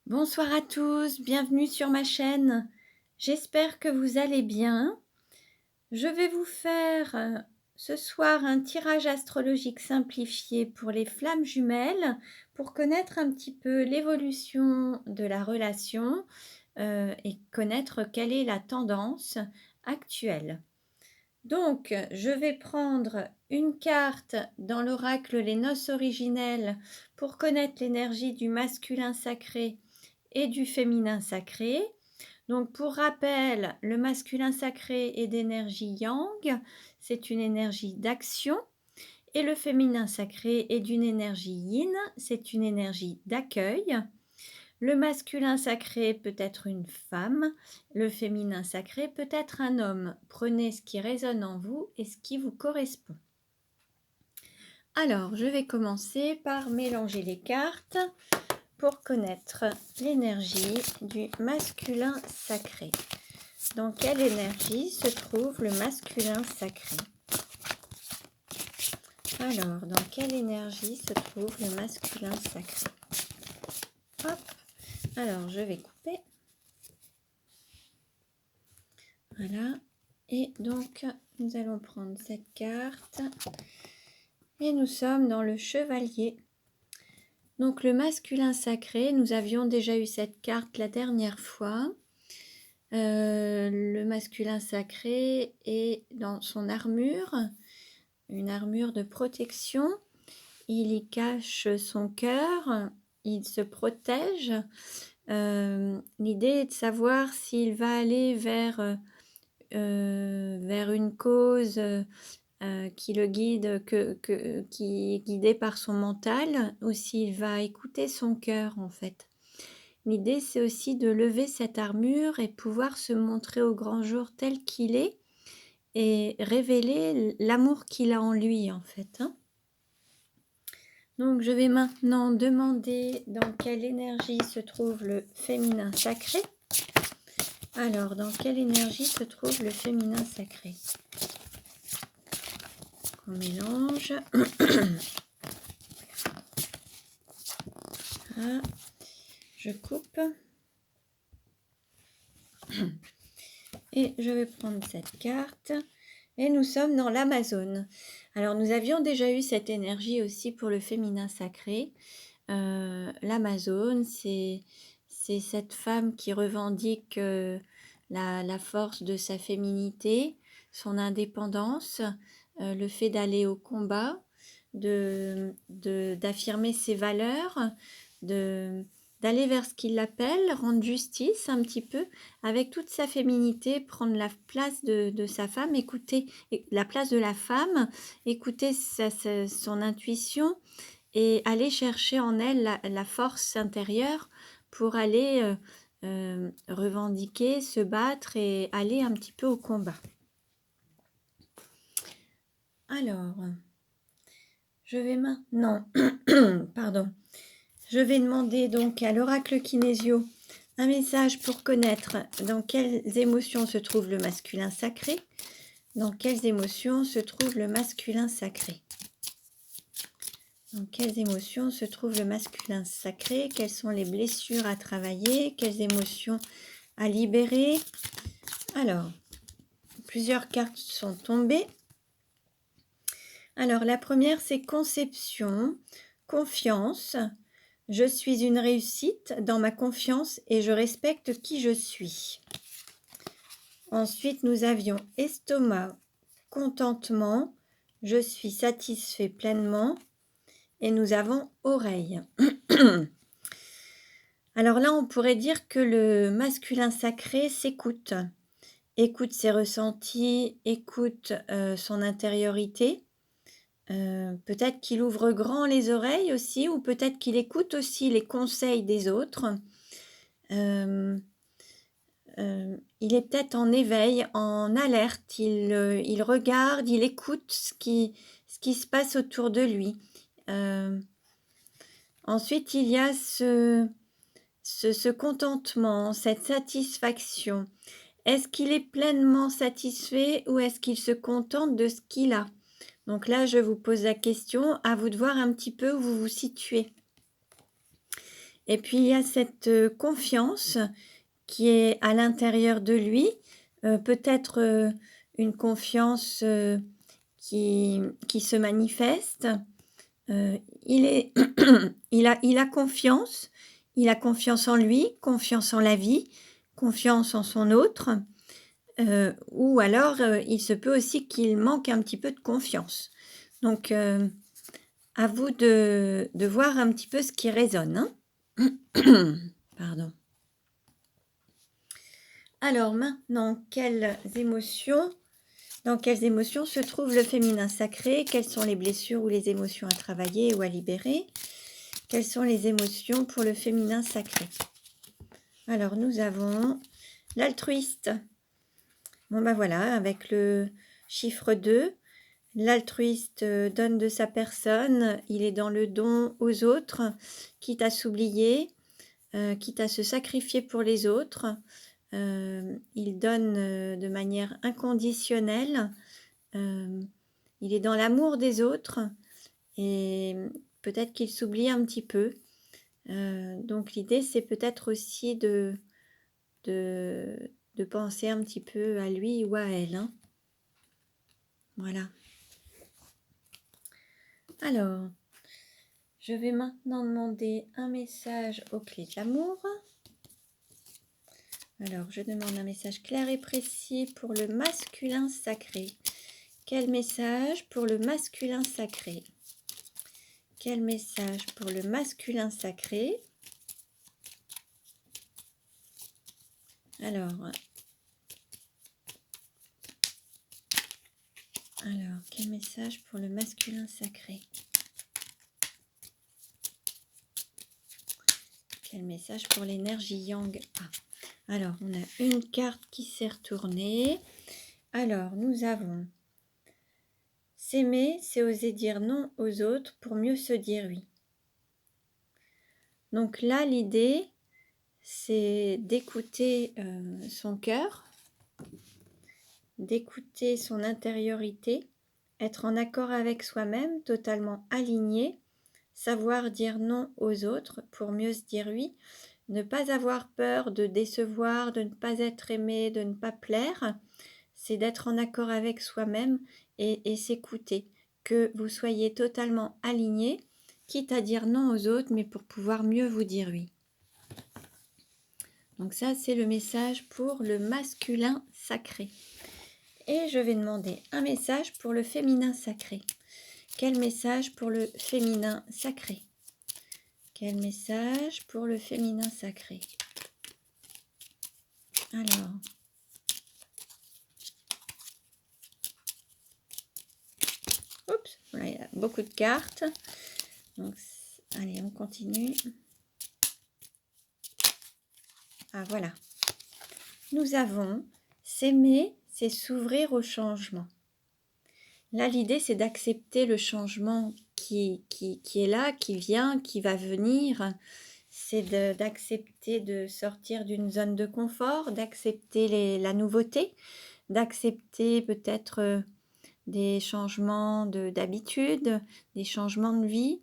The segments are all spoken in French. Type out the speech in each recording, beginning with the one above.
Bonsoir à tous, bienvenue sur ma chaîne. J'espère que vous allez bien. Je vais vous faire ce soir un tirage astrologique simplifié pour les flammes jumelles pour connaître un petit peu l'évolution de la relation et connaître quelle est la tendance actuelle. Donc, je vais prendre une carte dans l'oracle Les Noces originelles pour connaître l'énergie du masculin sacré et du féminin sacré. Donc, pour rappel, le masculin sacré est d'énergie yang, c'est une énergie d'action, et le féminin sacré est d'une énergie yin, c'est une énergie d'accueil. Le masculin sacré peut être une femme, le féminin sacré peut être un homme. Prenez ce qui résonne en vous et ce qui vous correspond. Alors, je vais commencer par mélanger les cartes pour connaître l'énergie du masculin sacré. Dans quelle énergie se trouve le masculin sacré? Alors, dans quelle énergie se trouve le masculin sacré? Hop. Alors, je vais couper. Voilà. Et donc, nous allons prendre cette carte. Et nous sommes dans le chevalier. Donc, le masculin sacré, nous avions déjà eu cette carte la dernière fois. Le masculin sacré est dans son armure, une armure de protection. Il y cache son cœur, il se protège. L'idée est de savoir s'il va aller vers une cause qui le guide, qui est guidé par son mental, ou s'il va écouter son cœur en fait. L'idée, c'est aussi de lever cette armure et pouvoir se montrer au grand jour tel qu'il est et révéler l'amour qu'il a en lui, en fait. Donc, je vais maintenant demander dans quelle énergie se trouve le féminin sacré. Alors, dans quelle énergie se trouve le féminin sacré? On mélange. Voilà. Je coupe. Et je vais prendre cette carte. Et nous sommes dans l'Amazone. Alors, nous avions déjà eu cette énergie aussi pour le féminin sacré. L'Amazone, c'est cette femme qui revendique la force de sa féminité, son indépendance, le fait d'aller au combat, d'affirmer ses valeurs, d'aller vers ce qu'il appelle, rendre justice un petit peu, avec toute sa féminité, prendre la place de sa femme, écouter la place de la femme, écouter son intuition et aller chercher en elle la force intérieure pour aller revendiquer, se battre et aller un petit peu au combat. Alors, je vais maintenant, pardon, je vais demander donc à l'oracle kinésio un message pour connaître dans quelles émotions se trouve le masculin sacré, dans quelles émotions se trouve le masculin sacré. Dans quelles émotions se trouve le masculin sacré? Quelles sont les blessures à travailler? Quelles émotions à libérer? Alors, plusieurs cartes sont tombées. Alors, la première, c'est conception, confiance. Je suis une réussite dans ma confiance et je respecte qui je suis. Ensuite, nous avions estomac, contentement. Je suis satisfait pleinement. Et nous avons oreille. Alors là, on pourrait dire que le masculin sacré s'écoute. Écoute ses ressentis, écoute son intériorité. Peut-être qu'il ouvre grand les oreilles aussi, ou peut-être qu'il écoute aussi les conseils des autres. Il est peut-être en éveil, en alerte, il regarde, il écoute ce qui se passe autour de lui. Ensuite, il y a ce contentement, cette satisfaction. Est-ce qu'il est pleinement satisfait ou est-ce qu'il se contente de ce qu'il a? Donc là, je vous pose la question, à vous de voir un petit peu où vous vous situez. Et puis il y a cette confiance qui est à l'intérieur de lui, peut-être une confiance qui se manifeste. Il est il a confiance en lui, confiance en la vie, confiance en son autre, ou alors, il se peut aussi qu'il manque un petit peu de confiance. Donc, à vous de voir un petit peu ce qui résonne, hein. Pardon. Alors maintenant, dans quelles émotions se trouve le féminin sacré? Quelles sont les blessures ou les émotions à travailler ou à libérer? Quelles sont les émotions pour le féminin sacré? Alors, nous avons l'altruiste. Bon, ben voilà, avec le chiffre 2, l'altruiste donne de sa personne, il est dans le don aux autres, quitte à s'oublier, quitte à se sacrifier pour les autres. Il donne de manière inconditionnelle, il est dans l'amour des autres et peut-être qu'il s'oublie un petit peu. Donc l'idée, c'est peut-être aussi de penser un petit peu à lui ou à elle, hein. Voilà. Alors, je vais maintenant demander un message aux clés de l'amour. Alors, je demande un message clair et précis pour le masculin sacré. Quel message pour le masculin sacré? Quel message pour le masculin sacré? Alors, quel message pour le masculin sacré? Quel message pour l'énergie yang? Alors, on a une carte qui s'est retournée. Alors, nous avons s'aimer, c'est oser dire non aux autres pour mieux se dire oui. Donc là, l'idée, c'est d'écouter son cœur, d'écouter son intériorité, être en accord avec soi-même, totalement aligné, savoir dire non aux autres pour mieux se dire oui, ne pas avoir peur de décevoir, de ne pas être aimé, de ne pas plaire, c'est d'être en accord avec soi-même et s'écouter, que vous soyez totalement aligné, quitte à dire non aux autres, mais pour pouvoir mieux vous dire oui. Donc ça, c'est le message pour le masculin sacré. Et je vais demander un message pour le féminin sacré. Quel message pour le féminin sacré? Quel message pour le féminin sacré? Alors, oups, voilà, il y a beaucoup de cartes. Donc, allez, on continue. Ah, voilà. Nous avons s'aimer, c'est s'ouvrir au changement. Là, l'idée, c'est d'accepter le changement qui est là, qui vient, qui va venir. C'est d'accepter de sortir d'une zone de confort, d'accepter la nouveauté, d'accepter peut-être des changements d'habitude, des changements de vie,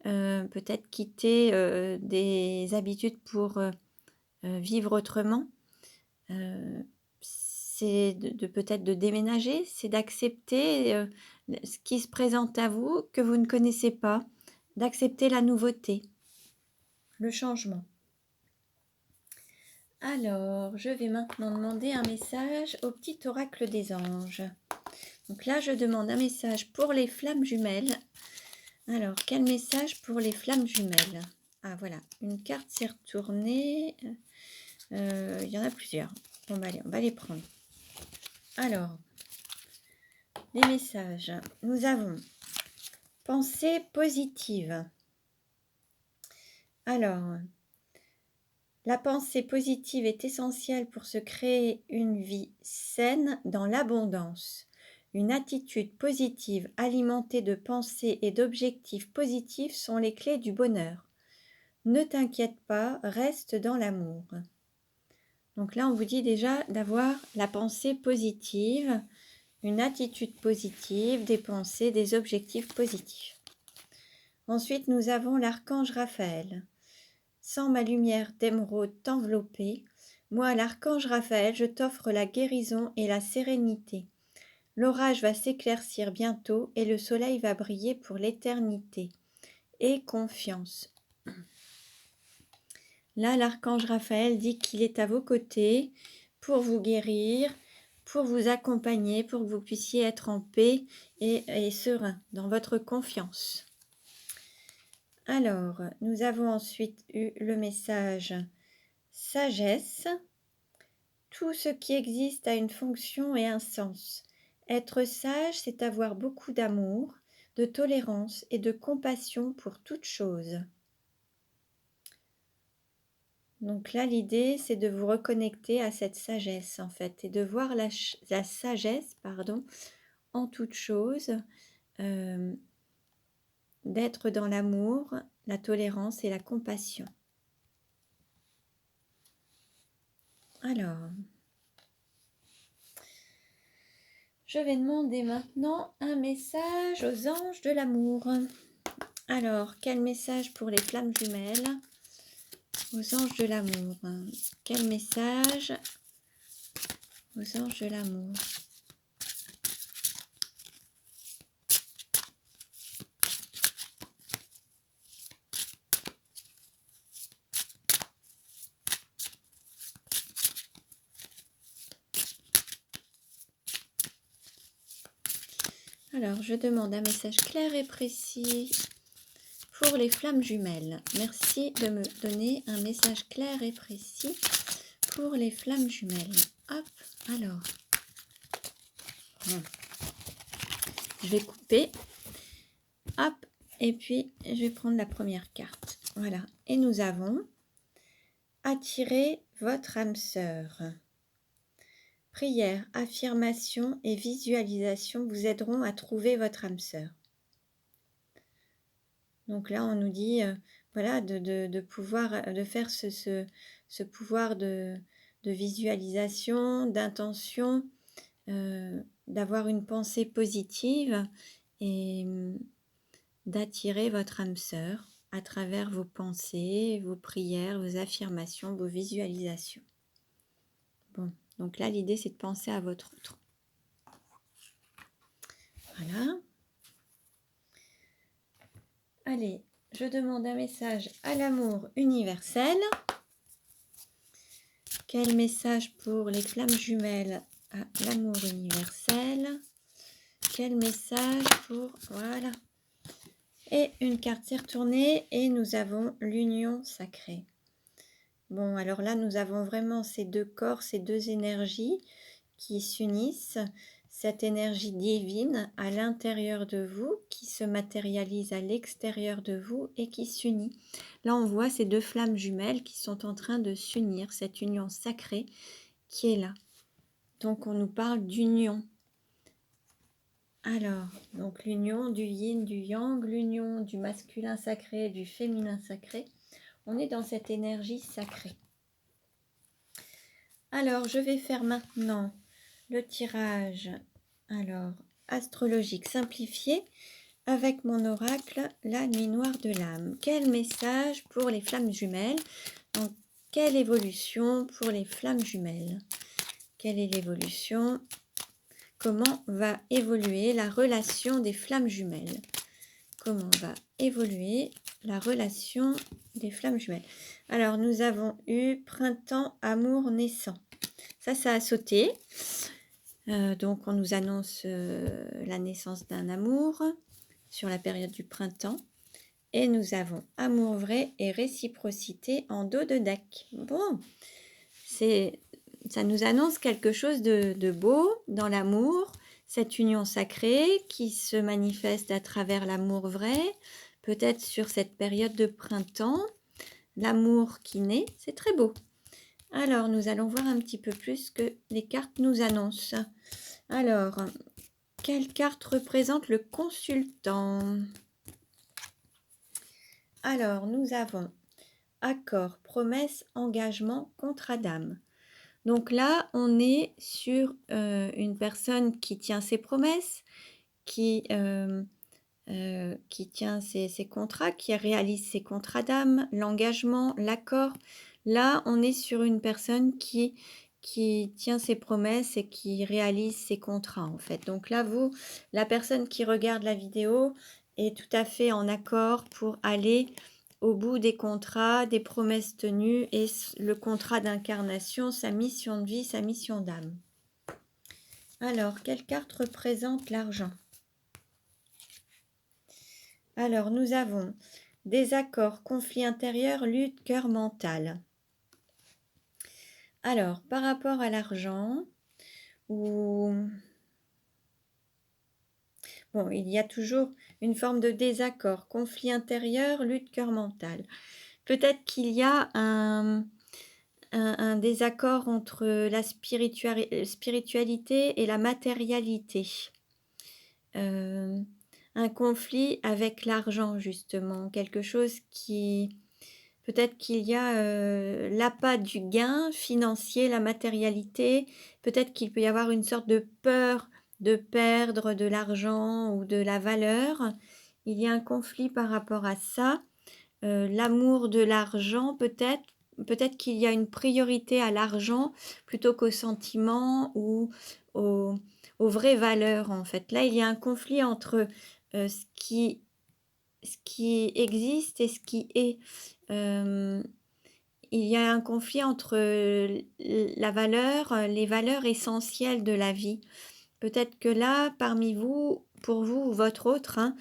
peut-être quitter des habitudes pour vivre autrement. C'est peut-être de déménager, c'est d'accepter ce qui se présente à vous, que vous ne connaissez pas, d'accepter la nouveauté, le changement. Alors, je vais maintenant demander un message au petit oracle des anges. Donc là, je demande un message pour les flammes jumelles. Alors, quel message pour les flammes jumelles? Ah, voilà, une carte s'est retournée. Il y en a plusieurs. Bon, bah, allez, on va les prendre. Alors, les messages. Nous avons pensée positive. Alors, la pensée positive est essentielle pour se créer une vie saine dans l'abondance. Une attitude positive alimentée de pensées et d'objectifs positifs sont les clés du bonheur. Ne t'inquiète pas, reste dans l'amour. Donc là, on vous dit déjà d'avoir la pensée positive, une attitude positive, des pensées, des objectifs positifs. Ensuite, nous avons l'archange Raphaël. Sans ma lumière d'émeraude t'envelopper, moi, l'archange Raphaël, je t'offre la guérison et la sérénité. L'orage va s'éclaircir bientôt et le soleil va briller pour l'éternité. Aie confiance. Là, l'archange Raphaël dit qu'il est à vos côtés pour vous guérir, pour vous accompagner, pour que vous puissiez être en paix et serein dans votre confiance. Alors, nous avons ensuite eu le message sagesse. Tout ce qui existe a une fonction et un sens. Être sage, c'est avoir beaucoup d'amour, de tolérance et de compassion pour toute chose. Donc là, l'idée, c'est de vous reconnecter à cette sagesse, en fait, et de voir la sagesse, en toute chose, d'être dans l'amour, la tolérance et la compassion. Alors, je vais demander maintenant un message aux anges de l'amour. Alors, quel message pour les flammes jumelles aux anges de l'amour? Quel message aux anges de l'amour? Alors, je demande un message clair et précis pour les flammes jumelles. Merci de me donner un message clair et précis pour les flammes jumelles. Hop, alors. Je vais couper. Hop, et puis je vais prendre la première carte. Voilà, et nous avons attirer votre âme sœur. Prière, affirmation et visualisation vous aideront à trouver votre âme sœur. Donc là, on nous dit, voilà, de pouvoir, de faire ce pouvoir de visualisation, d'intention, d'avoir une pensée positive et d'attirer votre âme sœur à travers vos pensées, vos prières, vos affirmations, vos visualisations. Bon, donc là, l'idée, c'est de penser à votre autre. Voilà. Allez, je demande un message à l'amour universel. Quel message pour les flammes jumelles à l'amour universel? Quel message pour... Voilà. Et une carte s'est retournée et nous avons l'union sacrée. Bon, alors là, nous avons vraiment ces deux corps, ces deux énergies qui s'unissent. Cette énergie divine à l'intérieur de vous, qui se matérialise à l'extérieur de vous et qui s'unit. Là, on voit ces deux flammes jumelles qui sont en train de s'unir, cette union sacrée qui est là. Donc, on nous parle d'union. Alors, donc l'union du yin, du yang, l'union du masculin sacré et du féminin sacré. On est dans cette énergie sacrée. Alors, je vais faire maintenant le tirage astrologique simplifié avec mon oracle, la nuit noire de l'âme. Quel message pour les flammes jumelles? Donc, quelle évolution pour les flammes jumelles? Quelle est l'évolution? Comment va évoluer la relation des flammes jumelles? Comment va évoluer la relation des flammes jumelles? Alors, nous avons eu printemps, amour naissant. Ça a sauté. Donc, on nous annonce la naissance d'un amour sur la période du printemps. Et nous avons amour vrai et réciprocité en dos de deck. Bon, ça nous annonce quelque chose de beau dans l'amour, cette union sacrée qui se manifeste à travers l'amour vrai, peut-être sur cette période de printemps, l'amour qui naît, c'est très beau. Alors, nous allons voir un petit peu plus ce que les cartes nous annoncent. Alors, quelle carte représente le consultant? Alors, nous avons accord, promesse, engagement, contrat d'âme. Donc là, on est sur une personne qui tient ses promesses, qui qui tient ses contrats, qui réalise ses contrats d'âme, l'engagement, l'accord. Là, on est sur une personne qui tient ses promesses et qui réalise ses contrats, en fait. Donc là, vous, la personne qui regarde la vidéo est tout à fait en accord pour aller au bout des contrats, des promesses tenues et le contrat d'incarnation, sa mission de vie, sa mission d'âme. Alors, quelle carte représente l'argent? Alors, nous avons désaccord, conflit intérieur, lutte, cœur mental. Alors, par rapport à l'argent, bon, il y a toujours une forme de désaccord, conflit intérieur, lutte, cœur mental. Peut-être qu'il y a un désaccord entre la spiritualité et la matérialité. Un conflit avec l'argent, justement, quelque chose qui... Peut-être qu'il y a l'appât du gain financier, la matérialité. Peut-être qu'il peut y avoir une sorte de peur de perdre de l'argent ou de la valeur. Il y a un conflit par rapport à ça. L'amour de l'argent, peut-être qu'il y a une priorité à l'argent plutôt qu'aux sentiments ou aux vraies valeurs, en fait. Là, il y a un conflit entre ce qui existe et ce qui est. Il y a un conflit entre la valeur, les valeurs essentielles de la vie. Peut-être que là, parmi vous, pour vous ou votre autre, hein,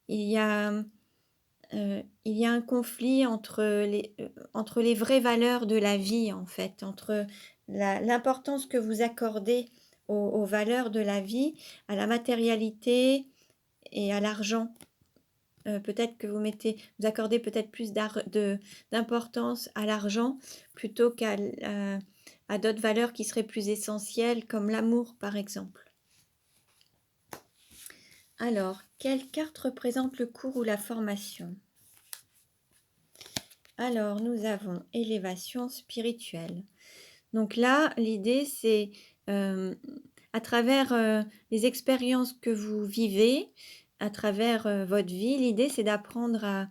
il y a un conflit entre les vraies valeurs de la vie, en fait, entre l'importance que vous accordez aux valeurs de la vie, à la matérialité et à l'argent. Peut-être que vous accordez peut-être plus d'importance à l'argent plutôt qu'à d'autres valeurs qui seraient plus essentielles, comme l'amour, par exemple. Alors, quelle carte représente le cours ou la formation? Alors, nous avons élévation spirituelle. Donc là, l'idée, c'est à travers les expériences que vous vivez, à travers votre vie, l'idée, c'est d'apprendre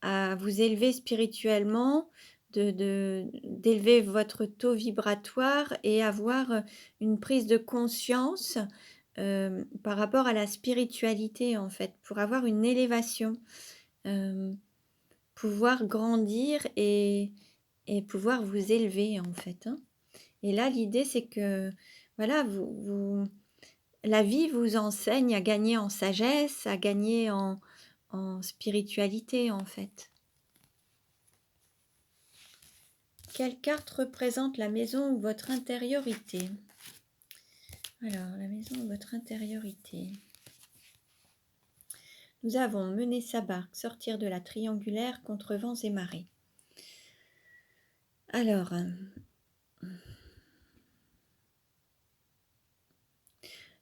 à vous élever spirituellement, d'élever votre taux vibratoire et avoir une prise de conscience par rapport à la spiritualité, en fait, pour avoir une élévation, pouvoir grandir et pouvoir vous élever, en fait, hein. Et là, l'idée, c'est que, voilà, la vie vous enseigne à gagner en sagesse, à gagner en spiritualité, en fait. Quelle carte représente la maison ou votre intériorité? Alors, la maison ou votre intériorité. Nous avons mener sa barque, sortir de la triangulaire contre vents et marées. Alors,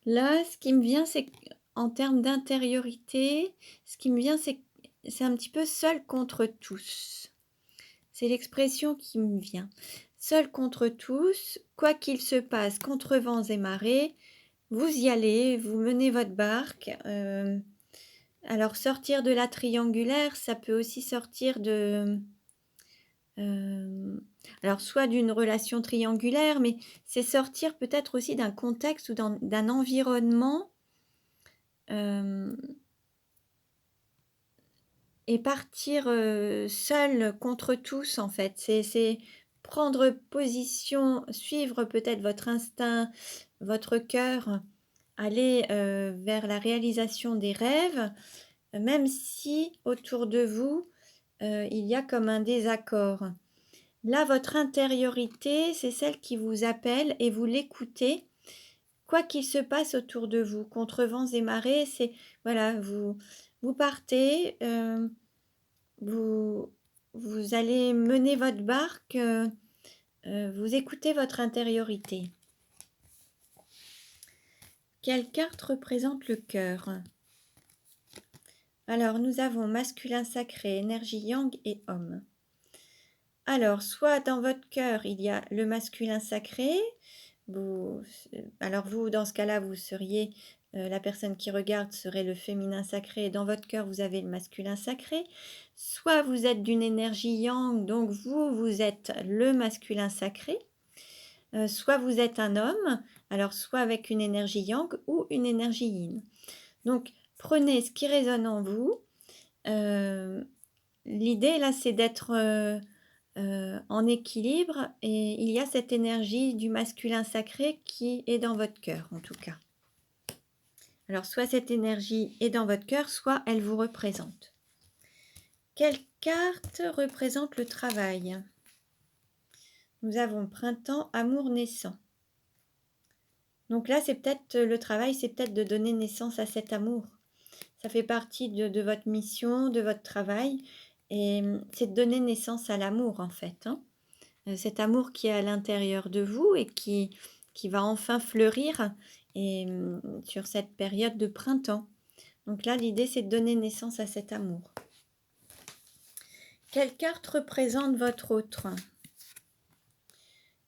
là, ce qui me vient, c'est en termes d'intériorité, ce qui me vient, c'est un petit peu seul contre tous. C'est l'expression qui me vient. Seul contre tous, quoi qu'il se passe, contre vents et marées, vous y allez, vous menez votre barque. Alors, sortir de la triangulaire, ça peut aussi sortir de... alors, soit d'une relation triangulaire, mais c'est sortir peut-être aussi d'un contexte ou d'un environnement et partir seul contre tous, en fait. C'est prendre position, suivre peut-être votre instinct, votre cœur, aller vers la réalisation des rêves, même si autour de vous, il y a comme un désaccord. Là, votre intériorité, c'est celle qui vous appelle et vous l'écoutez, quoi qu'il se passe autour de vous. Contre vents et marées, c'est, voilà, vous partez, vous allez mener votre barque, vous écoutez votre intériorité. Quelle carte représente le cœur? Alors, nous avons masculin sacré, énergie yang et homme. Alors, soit dans votre cœur, il y a le masculin sacré. Alors vous, dans ce cas-là, vous seriez la personne qui regarde serait le féminin sacré et dans votre cœur, vous avez le masculin sacré. Soit vous êtes d'une énergie yang, donc vous êtes le masculin sacré. Soit vous êtes un homme, alors soit avec une énergie yang ou une énergie yin. Donc, prenez ce qui résonne en vous. L'idée, là, c'est d'être en équilibre et il y a cette énergie du masculin sacré qui est dans votre cœur, en tout cas. Alors, soit cette énergie est dans votre cœur, soit elle vous représente. Quelle carte représente le travail? Nous avons printemps, amour naissant. Donc là, c'est peut-être le travail, c'est peut-être de donner naissance à cet amour. Ça fait partie de votre mission, de votre travail. Et c'est de donner naissance à l'amour, en fait. Hein. Cet amour qui est à l'intérieur de vous et qui va enfin fleurir et, sur cette période de printemps. Donc là, l'idée, c'est de donner naissance à cet amour. Quelle carte représente votre autre?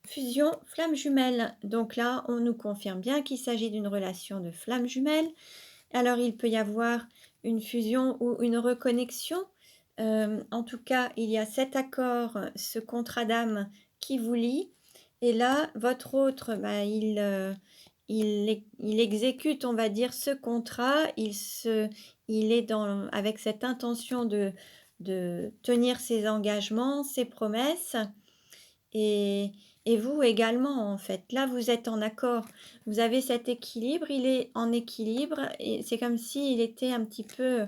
Fusion, flamme jumelle. Donc là, on nous confirme bien qu'il s'agit d'une relation de flamme jumelle. Alors, il peut y avoir une fusion ou une reconnexion. En tout cas, il y a cet accord, ce contrat d'âme qui vous lie. Et là, votre autre, bah, il exécute, on va dire, ce contrat. Il est avec cette intention de tenir ses engagements, ses promesses. Et vous également, en fait. Là, vous êtes en accord. Vous avez cet équilibre, il est en équilibre. Et c'est comme s'il était un petit peu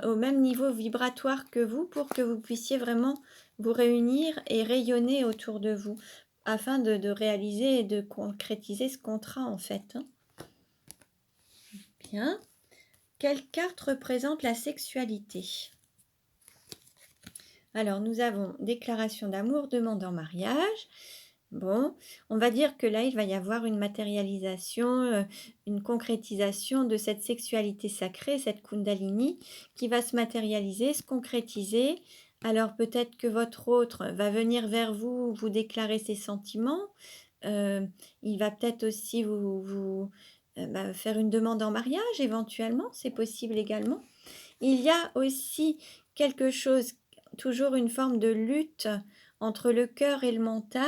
au même niveau vibratoire que vous pour que vous puissiez vraiment vous réunir et rayonner autour de vous afin de réaliser et de concrétiser ce contrat, en fait. Hein. Bien. Quelle carte représente la sexualité? Alors, nous avons déclaration d'amour, demande en mariage. Bon, on va dire que là, il va y avoir une matérialisation, une concrétisation de cette sexualité sacrée, cette Kundalini, qui va se matérialiser, se concrétiser. Alors, peut-être que votre autre va venir vers vous, vous déclarer ses sentiments. Il va peut-être aussi faire une demande en mariage, éventuellement, c'est possible également. Il y a aussi quelque chose, toujours une forme de lutte entre le cœur et le mental.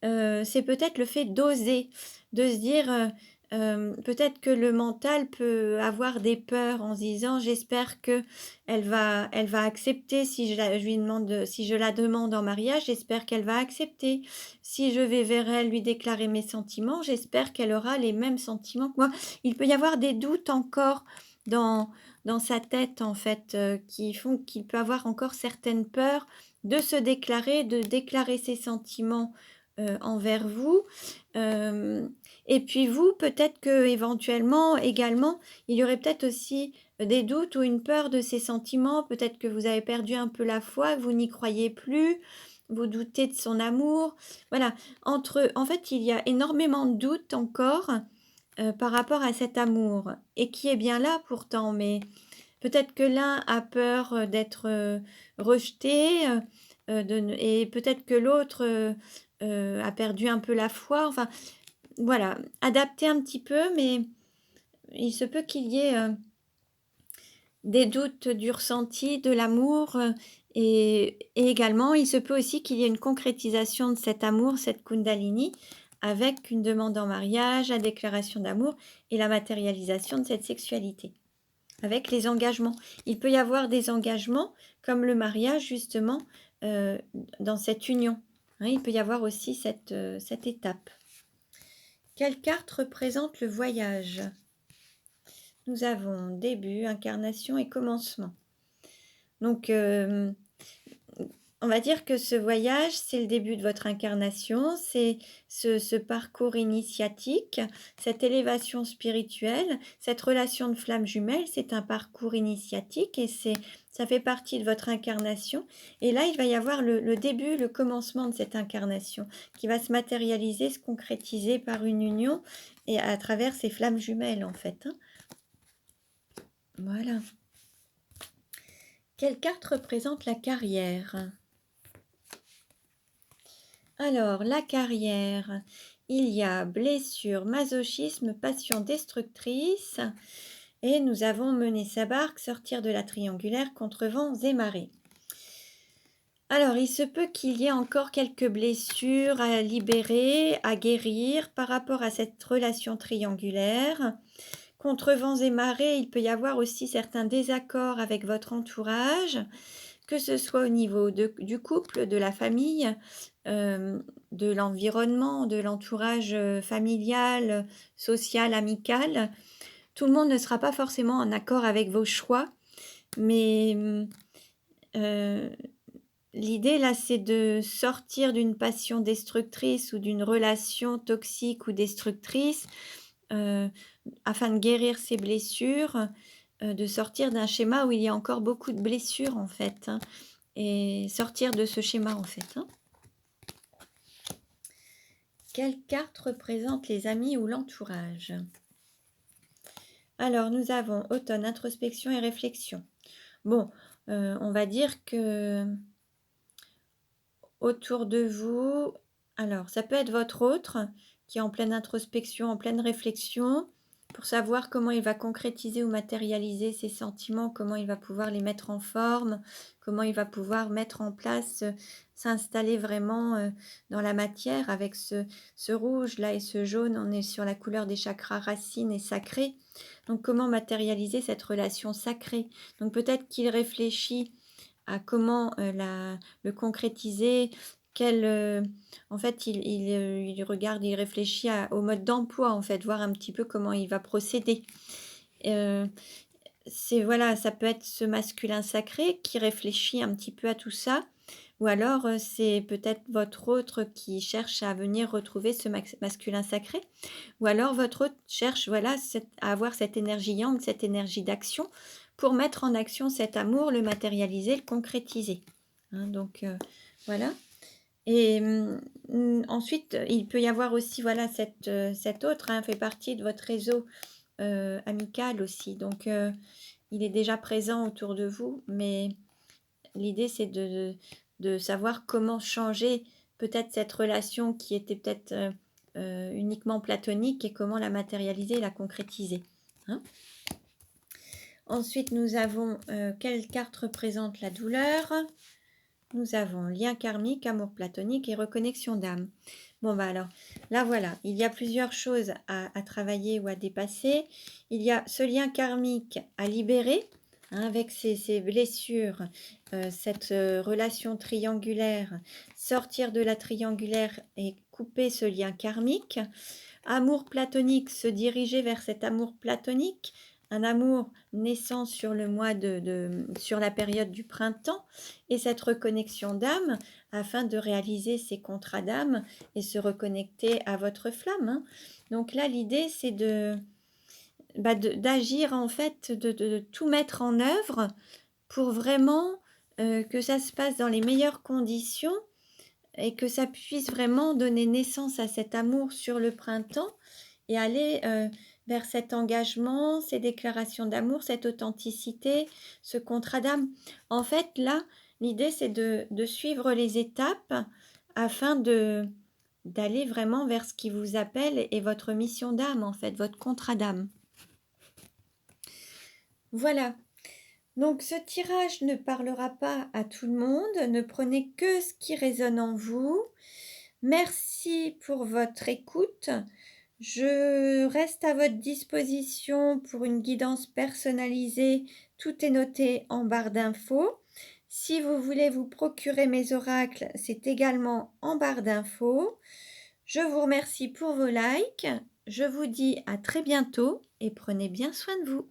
C'est peut-être le fait d'oser, de se dire, peut-être que le mental peut avoir des peurs en se disant: «J'espère qu'elle va accepter si je la demande en mariage, j'espère qu'elle va accepter. Si je vais vers elle lui déclarer mes sentiments, j'espère qu'elle aura les mêmes sentiments que moi». Il peut y avoir des doutes encore dans sa tête, en fait, qui font qu'il peut avoir encore certaines peurs de se déclarer, de déclarer ses sentiments, envers vous. Et puis vous, peut-être que éventuellement également, il y aurait peut-être aussi des doutes ou une peur de ces sentiments. Peut-être que vous avez perdu un peu la foi, que vous n'y croyez plus, vous doutez de son amour. Voilà, en fait, il y a énormément de doutes encore, par rapport à cet amour et qui est bien là pourtant, mais peut-être que l'un a peur, d'être, rejeté, et peut-être que l'autre, a perdu un peu la foi. Enfin, voilà, adapter un petit peu, mais il se peut qu'il y ait, des doutes du ressenti, de l'amour, et également il se peut aussi qu'il y ait une concrétisation de cet amour, cette Kundalini, avec une demande en mariage, la déclaration d'amour et la matérialisation de cette sexualité. Avec les engagements. Il peut y avoir des engagements comme le mariage justement, dans cette union. Hein, il peut y avoir aussi cette étape. Quelle carte représente le voyage? Nous avons début, incarnation et commencement. Donc, on va dire que ce voyage, c'est le début de votre incarnation, c'est ce parcours initiatique, cette élévation spirituelle, cette relation de flamme jumelle, c'est un parcours initiatique et ça fait partie de votre incarnation. Et là, il va y avoir le début, le commencement de cette incarnation qui va se matérialiser, se concrétiser par une union et à travers ces flammes jumelles, en fait. Hein. Voilà. Quelle carte représente la carrière? Alors, la carrière, il y a blessure, masochisme, passion destructrice et nous avons mené sa barque, sortir de la triangulaire contre vents et marées. Alors, il se peut qu'il y ait encore quelques blessures à libérer, à guérir par rapport à cette relation triangulaire. Contre vents et marées, il peut y avoir aussi certains désaccords avec votre entourage, que ce soit au niveau du couple, de la famille, de l'environnement, de l'entourage familial, social, amical. Tout le monde ne sera pas forcément en accord avec vos choix, mais l'idée là, c'est de sortir d'une passion destructrice ou d'une relation toxique ou destructrice, heu, afin de guérir ces blessures, de sortir d'un schéma où il y a encore beaucoup de blessures en fait, hein, et sortir de ce schéma en fait, hein. Quelle carte représente les amis ou l'entourage? Alors nous avons automne, introspection et réflexion. Bon, on va dire que autour de vous, alors ça peut être votre autre qui est en pleine introspection, en pleine réflexion pour savoir comment il va concrétiser ou matérialiser ses sentiments, comment il va pouvoir les mettre en forme, comment il va pouvoir mettre en place, s'installer vraiment, dans la matière avec ce rouge là et ce jaune. On est sur la couleur des chakras racines et sacrés. Donc comment matérialiser cette relation sacrée? Donc peut-être qu'il réfléchit à comment, le concrétiser, quel, en fait, il regarde, il réfléchit au mode d'emploi, en fait, voir un petit peu comment il va procéder. Heu, c'est voilà, ça peut être ce masculin sacré qui réfléchit un petit peu à tout ça ou alors, c'est peut-être votre autre qui cherche à venir retrouver ce masculin sacré ou alors votre autre cherche, voilà, à avoir cette énergie yang, cette énergie d'action pour mettre en action cet amour, le matérialiser, le concrétiser. Hein, donc voilà et ensuite, il peut y avoir aussi, voilà, cet autre, hein, fait partie de votre réseau, amical aussi. Donc il est déjà présent autour de vous, mais l'idée, c'est de savoir comment changer peut-être cette relation qui était peut-être, uniquement platonique et comment la matérialiser, la concrétiser, hein. Ensuite, nous avons, quelle carte représente la douleur? Nous avons lien karmique, amour platonique et reconnexion d'âme. Bon, bah, alors, là, voilà, il y a plusieurs choses à travailler ou à dépasser. Il y a ce lien karmique à libérer, hein, avec ces blessures, cette, relation triangulaire, sortir de la triangulaire et couper ce lien karmique. Amour platonique, se diriger vers cet amour platonique, un amour naissant sur le mois sur la période du printemps et cette reconnexion d'âme afin de réaliser ces contrats d'âme et se reconnecter à votre flamme, hein. Donc là, l'idée, c'est d'agir en fait, de tout mettre en œuvre pour vraiment, que ça se passe dans les meilleures conditions et que ça puisse vraiment donner naissance à cet amour sur le printemps et aller, vers cet engagement, ces déclarations d'amour, cette authenticité, ce contrat d'âme. En fait, là, l'idée, c'est de suivre les étapes afin d'aller vraiment vers ce qui vous appelle et votre mission d'âme, en fait, votre contrat d'âme. Voilà. Donc ce tirage ne parlera pas à tout le monde, ne prenez que ce qui résonne en vous. Merci pour votre écoute. Je reste à votre disposition pour une guidance personnalisée. Tout est noté en barre d'infos. Si vous voulez vous procurer mes oracles, c'est également en barre d'infos. Je vous remercie pour vos likes. Je vous dis à très bientôt et prenez bien soin de vous.